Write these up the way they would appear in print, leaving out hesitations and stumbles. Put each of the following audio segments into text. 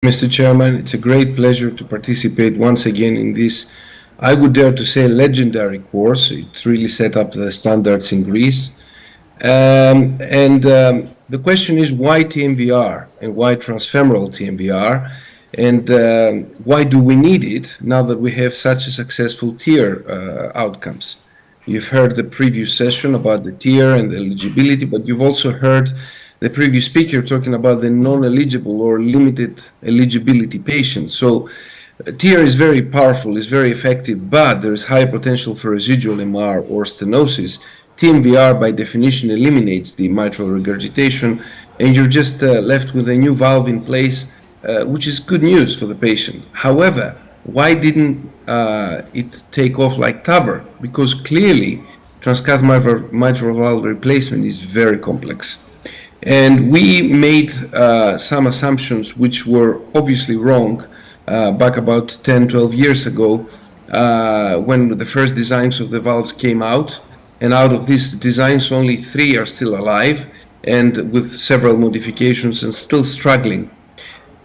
Mr. Chairman, it's a great pleasure to participate once again in this, I would dare to say, legendary course. It really set up the standards in Greece. The question is, why TMVR and why transfemoral TMVR, and why do we need it now that we have such a successful TEER outcomes? You've heard the previous session about the TEER and the eligibility, but you've also heard the previous speaker talking about the non-eligible or limited eligibility patients. So TEER is very powerful, is very effective, but there is high potential for residual MR or stenosis. TMVR by definition eliminates the mitral regurgitation, and you're just left with a new valve in place, which is good news for the patient. However, why didn't it take off like TAVR? Because clearly transcatheter mitral valve replacement is very complex. And we made some assumptions which were obviously wrong back about 10, 12 years ago when the first designs of the valves came out. And out of these designs, only 3 are still alive and with several modifications and still struggling.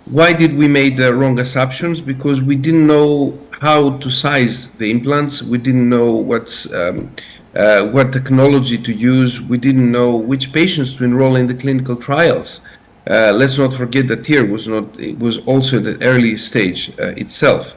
Why did we make the wrong assumptions? Because we didn't know how to size the implants. We didn't know what technology to use. We didn't know which patients to enroll in the clinical trials. Let's not forget that TEER was also at the early stage itself.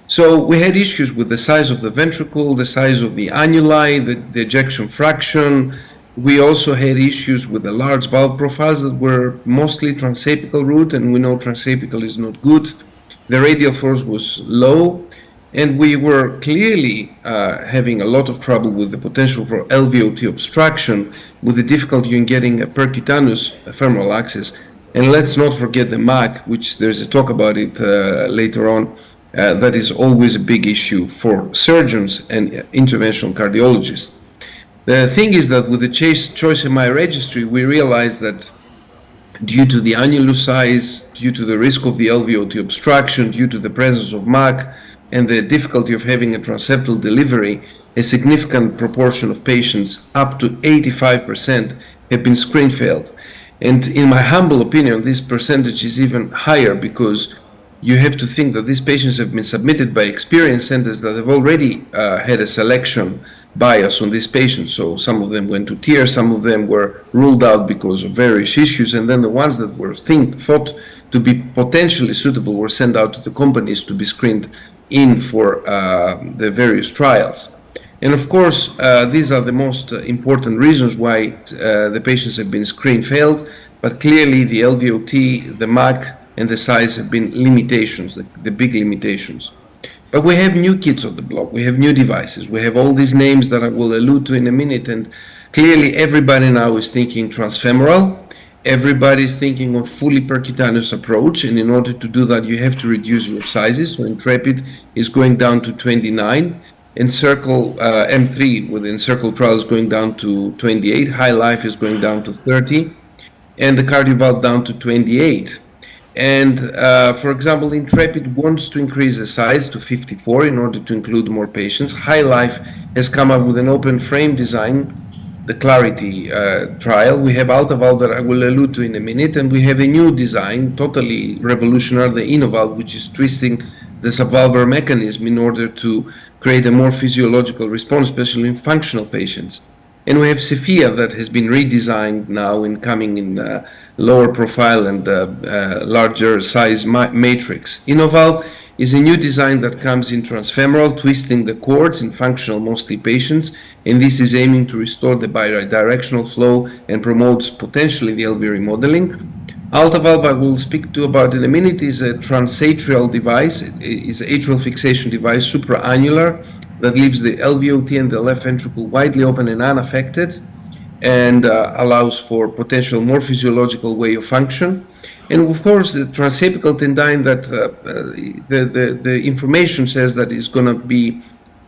So we had issues with the size of the ventricle, the size of the annuli, the ejection fraction. We also had issues with the large valve profiles that were mostly transapical route, and we know transapical is not good. The radial force was low, and we were clearly having a lot of trouble with the potential for LVOT obstruction, with the difficulty in getting a percutaneous femoral access. And let's not forget the MAC, which there's a talk about it later on, that is always a big issue for surgeons and interventional cardiologists. The thing is that with the Choice MI registry, we realized that due to the annulus size, due to the risk of the LVOT obstruction, due to the presence of MAC, and the difficulty of having a transeptal delivery, a significant proportion of patients, up to 85%, have been screen failed. And in my humble opinion, this percentage is even higher because you have to think that these patients have been submitted by experienced centers that have already had a selection bias on these patients. So some of them went to TEER, some of them were ruled out because of various issues, and then the ones that were thought to be potentially suitable were sent out to the companies to be screened in for the various trials. And of course, these are the most important reasons why the patients have been screen failed, but clearly the LVOT, the MAC, and the size have been limitations, the big limitations. But we have new kids on the block, we have new devices, we have all these names that I will allude to in a minute, and clearly everybody now is thinking transfemoral. Everybody is thinking of fully percutaneous approach, and in order to do that, you have to reduce your sizes. So Intrepid is going down to 29, Encircle M3 with Encircle trial is going down to 28, High Life is going down to 30, and the CardioValve down to 28. And for example, Intrepid wants to increase the size to 54 in order to include more patients. High Life has come up with an open frame design, the Clarity trial. We have AltaValve that I will allude to in a minute, and we have a new design, totally revolutionary, the InnoValve, which is twisting the subvalvular mechanism in order to create a more physiological response, especially in functional patients. And we have Sophia that has been redesigned now in coming in lower profile and larger size matrix. InnoValve is a new design that comes in transfemoral, twisting the cords in functional mostly patients, and this is aiming to restore the bidirectional flow and promotes potentially the LV remodeling. AltaValve, I will speak to about in a minute, is a transatrial device. It is an atrial fixation device, supraannular, that leaves the LVOT and the left ventricle widely open and unaffected, and allows for potential more physiological way of function. And of course, the transapical tendine that the information says that is going to be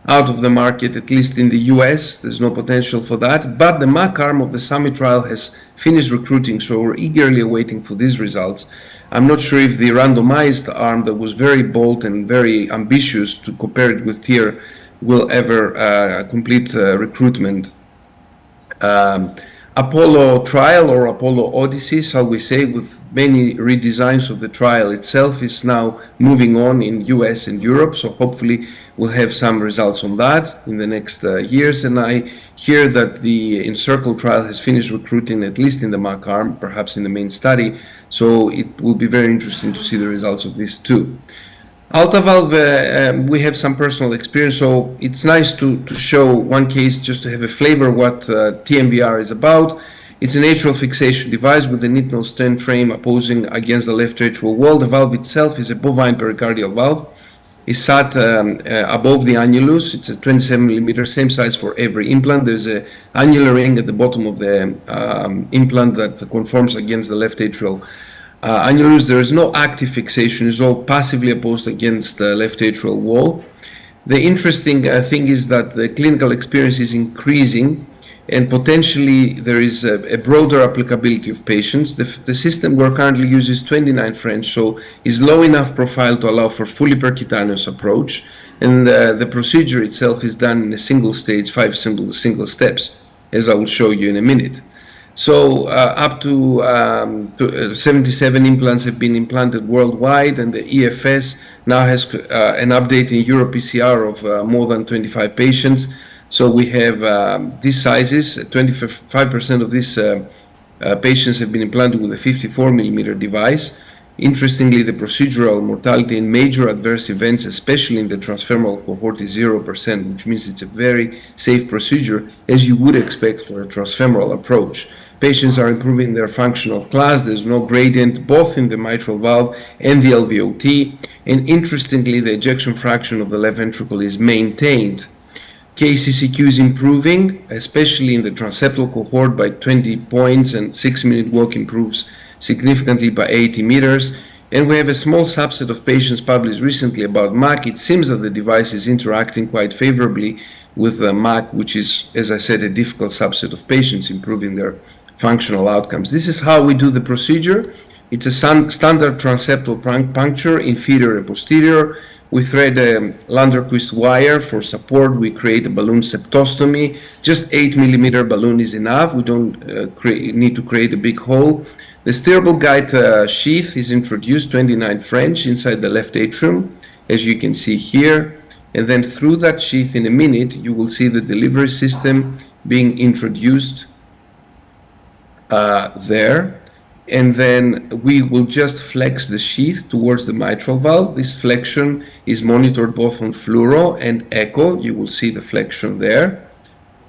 out of the market, at least in the US. There's no potential for that. But the MAC arm of the Summit trial has finished recruiting, so we're eagerly awaiting for these results. I'm not sure if the randomized arm that was very bold and very ambitious to compare it with TEER will ever complete recruitment. Apollo trial, or Apollo Odyssey, shall we say, with many redesigns of the trial itself, is now moving on in US and Europe. So hopefully we'll have some results on that in the next years. And I hear that the Encircle trial has finished recruiting, at least in the MAC arm, perhaps in the main study. So it will be very interesting to see the results of this too. Alta valve, we have some personal experience, so it's nice to show one case just to have a flavor what TMVR is about. It's an atrial fixation device with a Ninios stent frame opposing against the left atrial wall. The valve itself is a bovine pericardial valve. It's sat above the annulus. It's a 27 millimeter, same size for every implant. There's an annular ring at the bottom of the implant that conforms against the left atrial annulus. There is no active fixation. It's all passively opposed against the left atrial wall. The interesting thing is that the clinical experience is increasing, and potentially there is a broader applicability of patients. The system we're currently using is 29 French, so is low enough profile to allow for fully percutaneous approach, and the procedure itself is done in a single stage, 5 single steps, as I will show you in a minute. So up to 77 implants have been implanted worldwide, and the EFS now has an update in Euro PCR of more than 25 patients. So we have these sizes. 25% of these patients have been implanted with a 54 millimeter device. Interestingly, the procedural mortality and major adverse events, especially in the transfemoral cohort, is 0%, which means it's a very safe procedure, as you would expect for a transfemoral approach. Patients are improving their functional class. There's no gradient both in the mitral valve and the LVOT. And interestingly, the ejection fraction of the left ventricle is maintained. KCCQ is improving, especially in the transeptal cohort, by 20 points, and 6-minute walk improves significantly by 80 meters. And we have a small subset of patients published recently about MAC. It seems that the device is interacting quite favorably with the MAC, which is, as I said, a difficult subset of patients, improving their functional outcomes. This is how we do the procedure. It's a standard transeptal puncture, inferior and posterior. We thread a Landerquist wire for support. We create a balloon septostomy. Just 8 millimeter balloon is enough. We don't need to create a big hole. The steerable guide sheath is introduced, 29 French, inside the left atrium, as you can see here. And then through that sheath, in a minute, you will see the delivery system being introduced there. And then we will just flex the sheath towards the mitral valve. This flexion is monitored both on fluoro and echo. You will see the flexion there.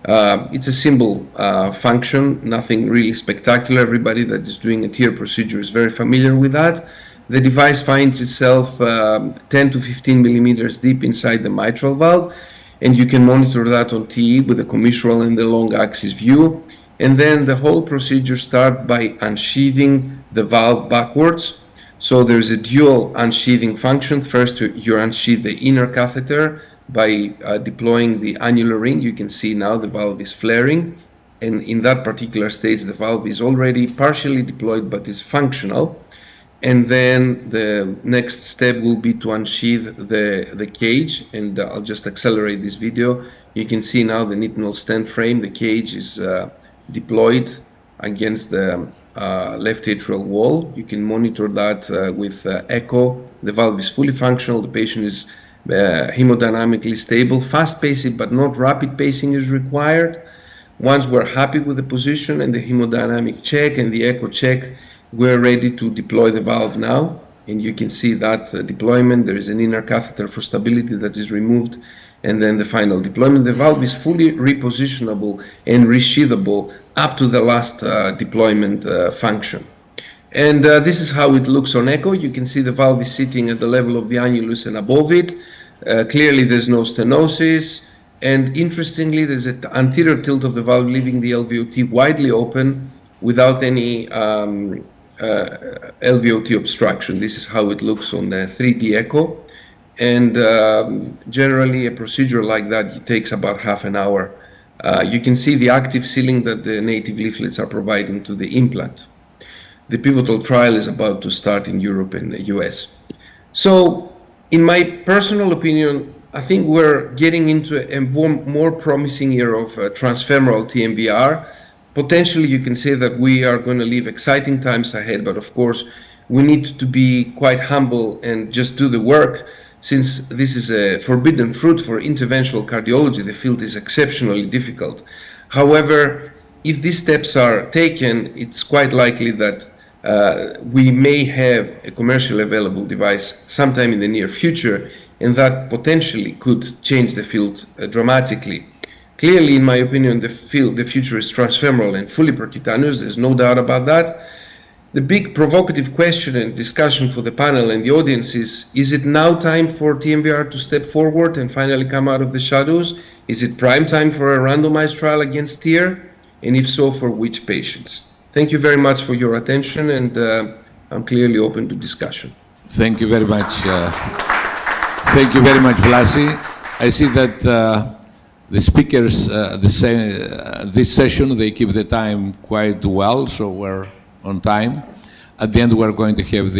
It's a simple function, nothing really spectacular. Everybody that is doing a TEER procedure is very familiar with that. The device finds itself 10 to 15 millimeters deep inside the mitral valve, and you can monitor that on TE with the commissural and the long axis view. And then the whole procedure starts by unsheathing the valve backwards. So there's a dual unsheathing function. First, you unsheath the inner catheter by deploying the annular ring. You can see now the valve is flaring. And in that particular stage, the valve is already partially deployed, but is functional. And then the next step will be to unsheath the cage. And I'll just accelerate this video. You can see now the Ninios stent frame. The cage is deployed against the left atrial wall. You can monitor that with echo. The valve is fully functional. The patient is hemodynamically stable. Fast pacing but not rapid pacing is required. Once we're happy with the position and the hemodynamic check and the echo check, we're ready to deploy the valve now. And you can see that deployment. There is an inner catheter for stability that is removed, and then the final deployment. The valve is fully repositionable and resheathable up to the last deployment function. And this is how it looks on echo. You can see the valve is sitting at the level of the annulus and above it. Clearly there's no stenosis, and interestingly there's an anterior tilt of the valve, leaving the LVOT widely open without any LVOT obstruction. This is how it looks on the 3D echo. And generally a procedure like that takes about half an hour. You can see the active sealing that the native leaflets are providing to the implant. The pivotal trial is about to start in Europe and the US. So in my personal opinion, I think we're getting into a more promising era of transfemoral TMVR. potentially you can say that we are going to live exciting times ahead, but of course we need to be quite humble and just do the work. Since this is a forbidden fruit for interventional cardiology, the field is exceptionally difficult. However, if these steps are taken, it's quite likely that we may have a commercially available device sometime in the near future, and that potentially could change the field dramatically. Clearly, in my opinion, the future is transfemoral and fully percutaneous. There's no doubt about that. The big provocative question and discussion for the panel and the audience is it now time for TMVR to step forward and finally come out of the shadows? Is it prime time for a randomized trial against TEER? And if so, for which patients? Thank you very much for your attention, and I'm clearly open to discussion. Thank you very much. Thank you very much, Vlasi. I see that the speakers, this session, they keep the time quite well, so we're on time. At the end, we're going to have the